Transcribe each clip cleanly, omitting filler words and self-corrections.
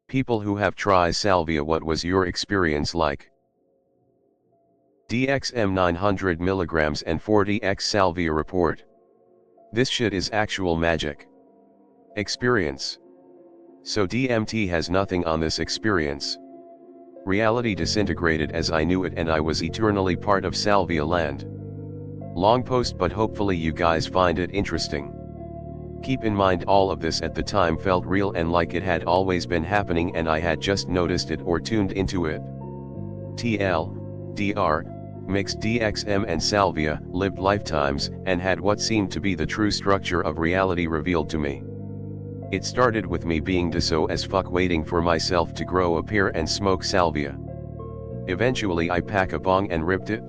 People who have tried Salvia, what was your experience like? DXM 900 mg and 40x Salvia report. This shit is actual magic. Experience. So DMT has nothing on this experience. Reality disintegrated as I knew it and I was eternally part of Salvia land. Long post, but hopefully you guys find it interesting. Keep in mind all of this at the time felt real and like it had always been happening and I had just noticed it or tuned into it. TL, DR, mixed DXM and Salvia, lived lifetimes, and had what seemed to be the true structure of reality revealed to me. It started with me being deso as fuck waiting for myself to grow a pair and smoke Salvia. Eventually I pack a bong and ripped it.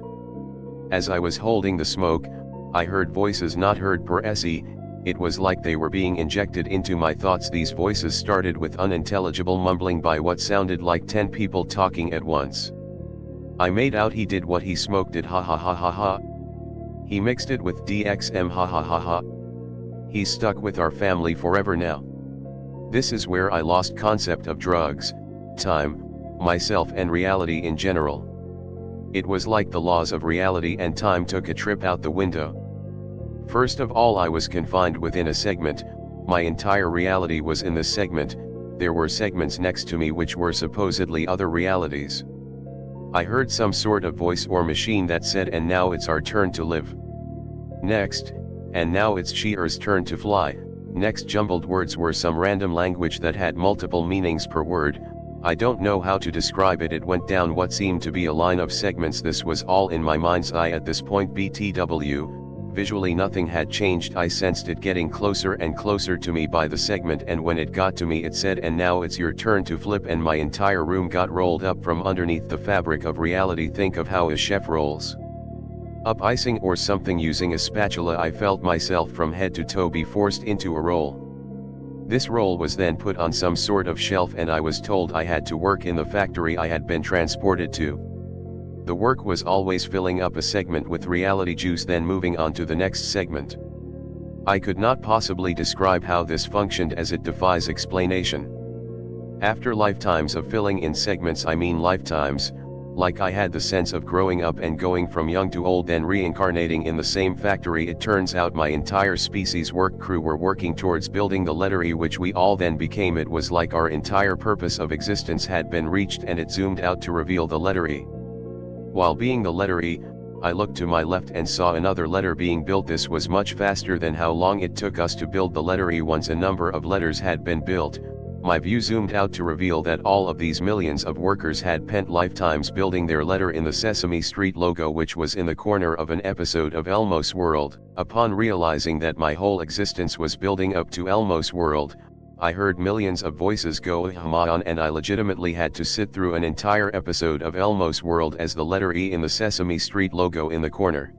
As I was holding the smoke, I heard voices not heard per se. It was like they were being injected into my thoughts. These voices started with unintelligible mumbling by what sounded like 10 people talking at once. I made out he did what he smoked it, ha ha ha ha ha. He mixed it with DXM, ha ha ha ha. He's stuck with our family forever now. This is where I lost concept of drugs, time, myself and reality in general. It was like the laws of reality and time took a trip out the window. First of all, I was confined within a segment. My entire reality was in this segment. There were segments next to me which were supposedly other realities. I heard some sort of voice or machine that said, and now it's our turn to live. Next, and now it's Shear's turn to fly. Next, jumbled words were some random language that had multiple meanings per word. I don't know how to describe it. It went down what seemed to be a line of segments. This was all in my mind's eye at this point. BTW. Visually nothing had changed. I sensed it getting closer and closer to me by the segment, and when it got to me it said, and now it's your turn to flip, and my entire room got rolled up from underneath the fabric of reality. Think of how a chef rolls up icing or something using a spatula. I felt myself from head to toe be forced into a roll. This roll was then put on some sort of shelf and I was told I had to work in the factory I had been transported to. The work was always filling up a segment with reality juice, then moving on to the next segment. I could not possibly describe how this functioned as it defies explanation. After lifetimes of filling in segments, I mean lifetimes, like I had the sense of growing up and going from young to old, then reincarnating in the same factory. It turns out my entire species work crew were working towards building the letter E, which we all then became. It was like our entire purpose of existence had been reached, and it zoomed out to reveal the letter E. While being the letter E, I looked to my left and saw another letter being built. This was much faster than how long it took us to build the letter E once a number of letters had been built. My view zoomed out to reveal that all of these millions of workers had spent lifetimes building their letter in the Sesame Street logo, which was in the corner of an episode of Elmo's World. Upon realizing that my whole existence was building up to Elmo's World, I heard millions of voices go on, and I legitimately had to sit through an entire episode of Elmo's World as the letter E in the Sesame Street logo in the corner.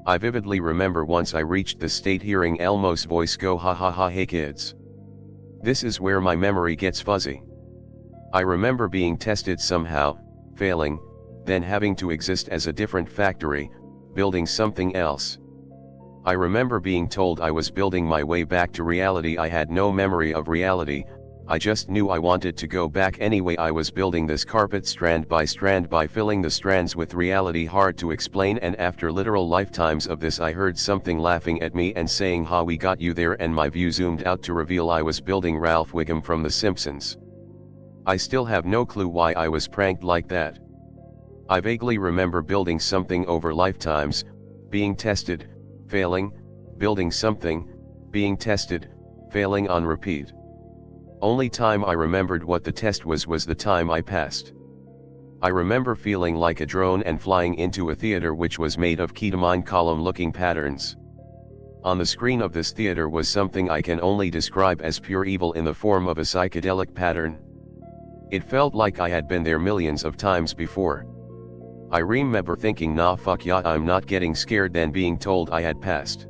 I vividly remember once I reached the state hearing Elmo's voice go, ha ha ha, hey kids. This is where my memory gets fuzzy. I remember being tested somehow, failing, then having to exist as a different factory, building something else. I remember being told I was building my way back to reality. I had no memory of reality, I just knew I wanted to go back anyway. I was building this carpet strand by filling the strands with reality. Hard to explain, and after literal lifetimes of this I heard something laughing at me and saying, ha, we got you there, and my view zoomed out to reveal I was building Ralph Wiggum from The Simpsons. I still have no clue why I was pranked like that. I vaguely remember building something over lifetimes, being tested, failing, building something, being tested, failing on repeat. Only time I remembered what the test was the time I passed. I remember feeling like a drone and flying into a theater which was made of ketamine column-looking patterns. On the screen of this theater was something I can only describe as pure evil in the form of a psychedelic pattern. It felt like I had been there millions of times before. I remember thinking, nah fuck yeah, I'm not getting scared, then being told I had passed.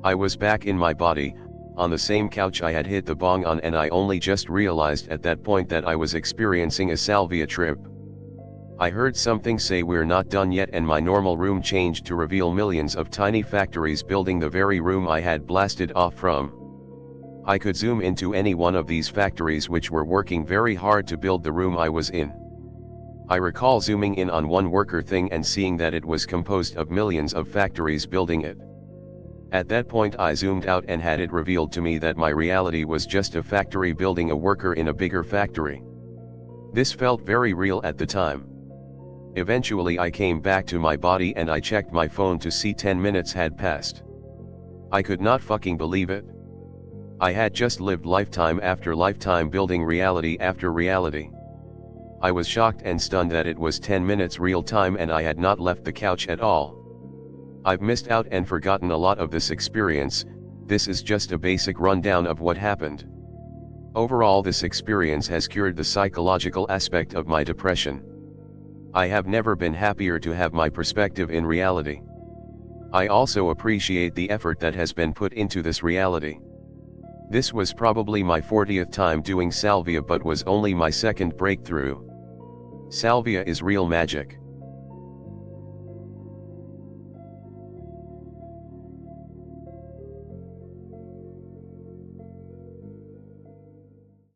I was back in my body, on the same couch I had hit the bong on, and I only just realized at that point that I was experiencing a salvia trip. I heard something say, we're not done yet, and my normal room changed to reveal millions of tiny factories building the very room I had blasted off from. I could zoom into any one of these factories which were working very hard to build the room I was in. I recall zooming in on one worker thing and seeing that it was composed of millions of factories building it. At that point I zoomed out and had it revealed to me that my reality was just a factory building a worker in a bigger factory. This felt very real at the time. Eventually I came back to my body and I checked my phone to see 10 minutes had passed. I could not fucking believe it. I had just lived lifetime after lifetime building reality after reality. I was shocked and stunned that it was 10 minutes real time and I had not left the couch at all. I've missed out and forgotten a lot of this experience. This is just a basic rundown of what happened. Overall, this experience has cured the psychological aspect of my depression. I have never been happier to have my perspective in reality. I also appreciate the effort that has been put into this reality. This was probably my 40th time doing Salvia but was only my second breakthrough. Salvia is real magic.